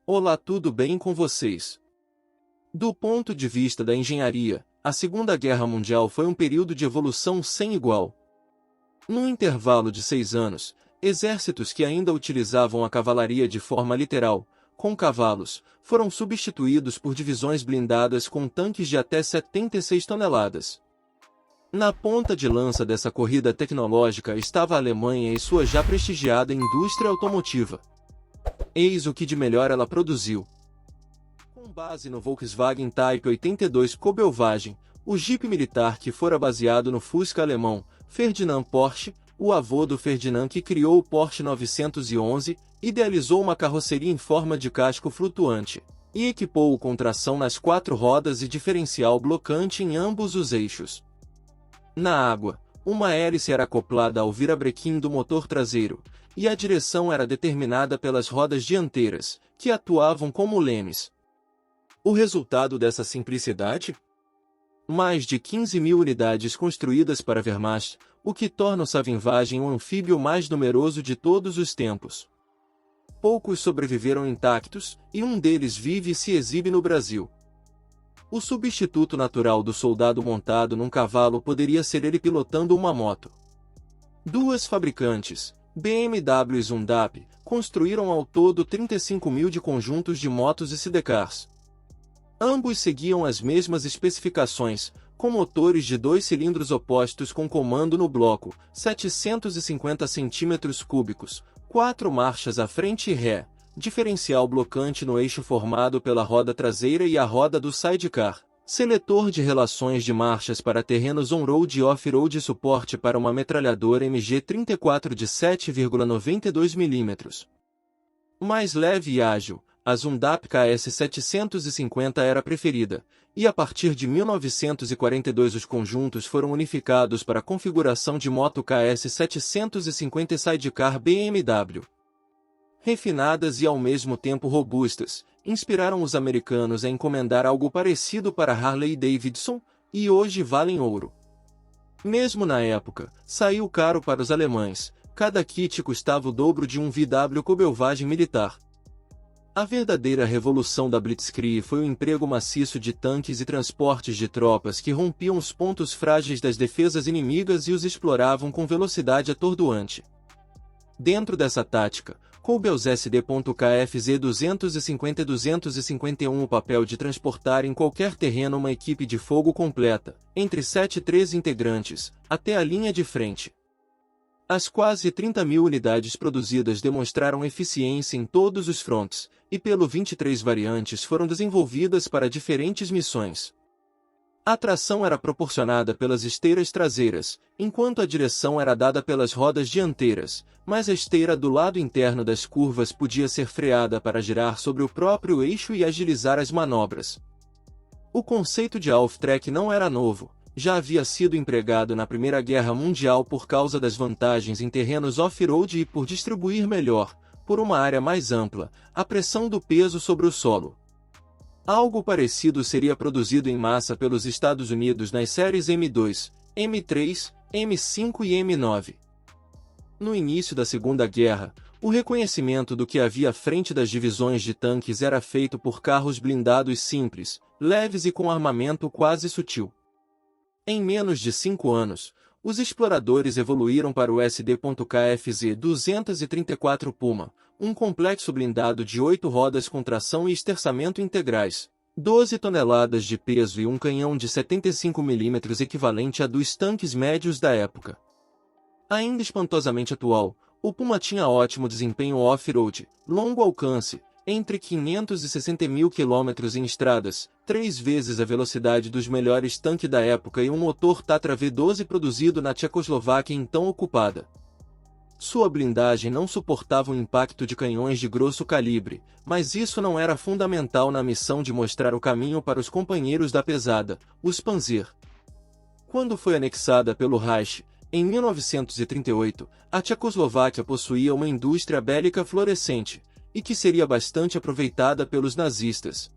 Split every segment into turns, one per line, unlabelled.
Olá, tudo bem com vocês? Do ponto de vista da engenharia, a Segunda Guerra Mundial foi um período de evolução sem igual. Num intervalo de 6 anos, exércitos que ainda utilizavam a cavalaria de forma literal, com cavalos, foram substituídos por divisões blindadas com tanques de até 76 toneladas. Na ponta de lança dessa corrida tecnológica estava a Alemanha e sua já prestigiada indústria automotiva. Eis o que de melhor ela produziu. Com base no Volkswagen Type 82 Kobaltwagen, o Jeep militar que fora baseado no Fusca alemão, Ferdinand Porsche, o avô do Ferdinand que criou o Porsche 911, idealizou uma carroceria em forma de casco flutuante, e equipou-o com tração nas 4 rodas e diferencial blocante em ambos os eixos. Na água, uma hélice era acoplada ao virabrequim do motor traseiro, e a direção era determinada pelas rodas dianteiras, que atuavam como lemes. O resultado dessa simplicidade? Mais de 15.000 unidades construídas para a Wehrmacht, o que torna o Savingwagen o anfíbio mais numeroso de todos os tempos. Poucos sobreviveram intactos, e um deles vive e se exibe no Brasil. O substituto natural do soldado montado num cavalo poderia ser ele pilotando uma moto. Duas fabricantes, BMW e Zundap, construíram ao todo 35.000 de conjuntos de motos e sidecars. Ambos seguiam as mesmas especificações, com motores de 2 cilindros opostos com comando no bloco, 750 cm3, 4 marchas à frente e ré, diferencial blocante no eixo formado pela roda traseira e a roda do sidecar, seletor de relações de marchas para terrenos on-road e off-road e suporte para uma metralhadora MG-34 de 7,92 mm. Mais leve e ágil, a Zundap KS-750 era preferida, e a partir de 1942 os conjuntos foram unificados para a configuração de moto KS-750 e sidecar BMW. Refinadas e ao mesmo tempo robustas, inspiraram os americanos a encomendar algo parecido para Harley-Davidson, e hoje valem ouro. Mesmo na época, saiu caro para os alemães, cada kit custava o dobro de um VW Kobaltwagen militar. A verdadeira revolução da Blitzkrieg foi o emprego maciço de tanques e transportes de tropas que rompiam os pontos frágeis das defesas inimigas e os exploravam com velocidade atordoante. Dentro dessa tática, coube aos SD.KFZ 250 e 251 o papel de transportar em qualquer terreno uma equipe de fogo completa, entre 7 e 13 integrantes, até a linha de frente. As quase 30.000 unidades produzidas demonstraram eficiência em todos os frontes, e pelo 23 variantes foram desenvolvidas para diferentes missões. A tração era proporcionada pelas esteiras traseiras, enquanto a direção era dada pelas rodas dianteiras, mas a esteira do lado interno das curvas podia ser freada para girar sobre o próprio eixo e agilizar as manobras. O conceito de half-track não era novo, já havia sido empregado na Primeira Guerra Mundial por causa das vantagens em terrenos off-road e por distribuir melhor, por uma área mais ampla, a pressão do peso sobre o solo. Algo parecido seria produzido em massa pelos Estados Unidos nas séries M2, M3, M5 e M9. No início da Segunda Guerra, o reconhecimento do que havia à frente das divisões de tanques era feito por carros blindados simples, leves e com armamento quase sutil. Em menos de 5 anos, os exploradores evoluíram para o SD.KFZ 234 Puma, um complexo blindado de 8 rodas com tração e esterçamento integrais, 12 toneladas de peso e um canhão de 75 mm equivalente a dos tanques médios da época. Ainda espantosamente atual, o Puma tinha ótimo desempenho off-road, longo alcance, entre 560 mil km em estradas, 3 vezes a velocidade dos melhores tanques da época e um motor Tatra V12 produzido na Tchecoslováquia então ocupada. Sua blindagem não suportava o impacto de canhões de grosso calibre, mas isso não era fundamental na missão de mostrar o caminho para os companheiros da pesada, os Panzer. Quando foi anexada pelo Reich, em 1938, a Tchecoslováquia possuía uma indústria bélica florescente, e que seria bastante aproveitada pelos nazistas.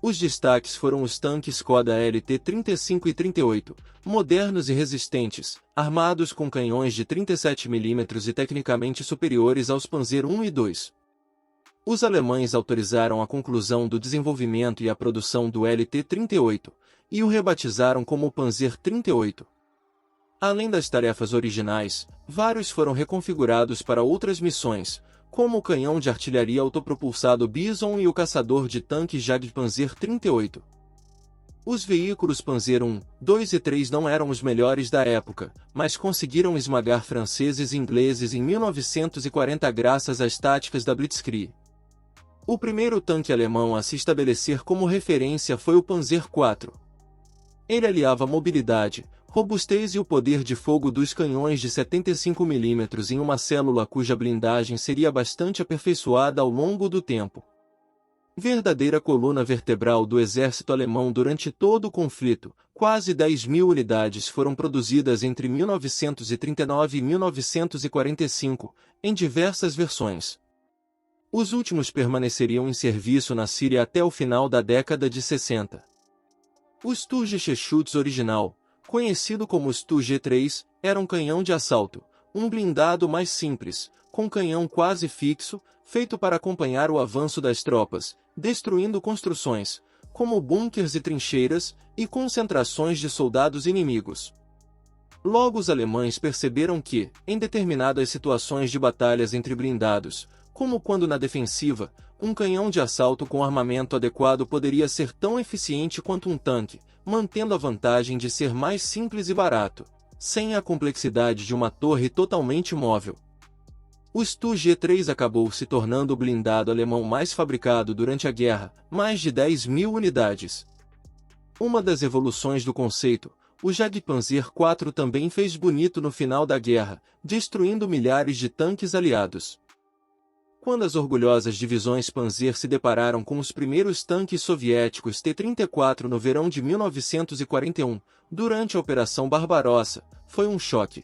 Os destaques foram os tanques Skoda LT-35 e 38, modernos e resistentes, armados com canhões de 37 mm e tecnicamente superiores aos Panzer I e II. Os alemães autorizaram a conclusão do desenvolvimento e a produção do LT-38, e o rebatizaram como Panzer 38. Além das tarefas originais, vários foram reconfigurados para outras missões, como o canhão de artilharia autopropulsado Bison e o caçador de tanques Jagdpanzer 38. Os veículos Panzer I, II e III não eram os melhores da época, mas conseguiram esmagar franceses e ingleses em 1940 graças às táticas da Blitzkrieg. O primeiro tanque alemão a se estabelecer como referência foi o Panzer IV. Ele aliava mobilidade, robustez e o poder de fogo dos canhões de 75 mm em uma célula cuja blindagem seria bastante aperfeiçoada ao longo do tempo. Verdadeira coluna vertebral do exército alemão durante todo o conflito, quase 10.000 unidades foram produzidas entre 1939 e 1945, em diversas versões. Os últimos permaneceriam em serviço na Síria até o final da década de 60. O Sturmgeschütz original, conhecido como Stu-G3, era um canhão de assalto, um blindado mais simples, com canhão quase fixo, feito para acompanhar o avanço das tropas, destruindo construções, como bunkers e trincheiras, e concentrações de soldados inimigos. Logo os alemães perceberam que, em determinadas situações de batalhas entre blindados, como quando na defensiva, um canhão de assalto com armamento adequado poderia ser tão eficiente quanto um tanque, mantendo a vantagem de ser mais simples e barato, sem a complexidade de uma torre totalmente móvel. O Stu-G3 acabou se tornando o blindado alemão mais fabricado durante a guerra, mais de 10.000 unidades. Uma das evoluções do conceito, o Jagdpanzer IV também fez bonito no final da guerra, destruindo milhares de tanques aliados. Quando as orgulhosas divisões Panzer se depararam com os primeiros tanques soviéticos T-34 no verão de 1941, durante a Operação Barbarossa, foi um choque.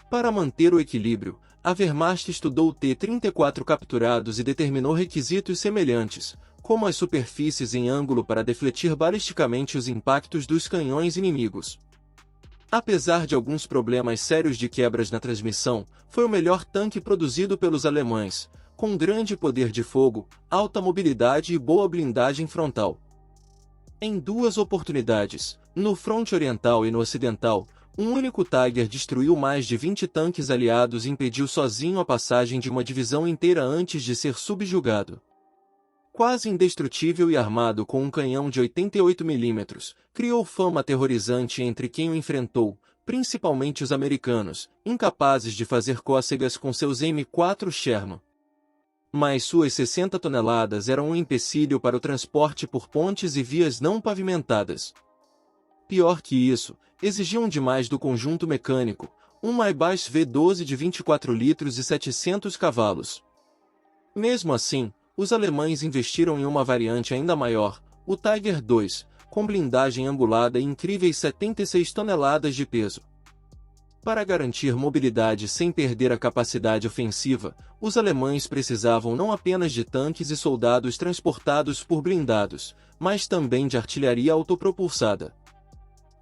Para manter o equilíbrio, a Wehrmacht estudou T-34 capturados e determinou requisitos semelhantes, como as superfícies em ângulo para defletir balisticamente os impactos dos canhões inimigos. Apesar de alguns problemas sérios de quebras na transmissão, foi o melhor tanque produzido pelos alemães, com grande poder de fogo, alta mobilidade e boa blindagem frontal. Em duas oportunidades, no fronte oriental e no ocidental, um único Tiger destruiu mais de 20 tanques aliados e impediu sozinho a passagem de uma divisão inteira antes de ser subjugado. Quase indestrutível e armado com um canhão de 88 mm, criou fama aterrorizante entre quem o enfrentou, principalmente os americanos, incapazes de fazer cócegas com seus M4 Sherman. Mas suas 60 toneladas eram um empecilho para o transporte por pontes e vias não pavimentadas. Pior que isso, exigiam demais do conjunto mecânico, um Maybach V12 de 24 litros e 700 cavalos. Mesmo assim, os alemães investiram em uma variante ainda maior, o Tiger II, com blindagem angulada e incríveis 76 toneladas de peso. Para garantir mobilidade sem perder a capacidade ofensiva, os alemães precisavam não apenas de tanques e soldados transportados por blindados, mas também de artilharia autopropulsada.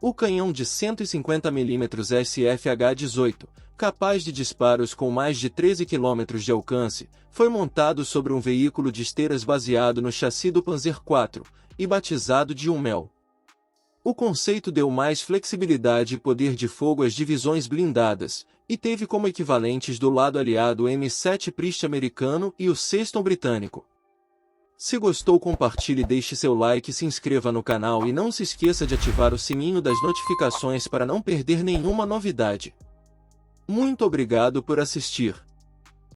O canhão de 150 mm SFH-18, capaz de disparos com mais de 13 km de alcance, foi montado sobre um veículo de esteiras baseado no chassi do Panzer IV, e batizado de Hummel. O conceito deu mais flexibilidade e poder de fogo às divisões blindadas, e teve como equivalentes do lado aliado o M7 Priest americano e o Sexton britânico. Se gostou, compartilhe, deixe seu like e se inscreva no canal e não se esqueça de ativar o sininho das notificações para não perder nenhuma novidade. Muito obrigado por assistir.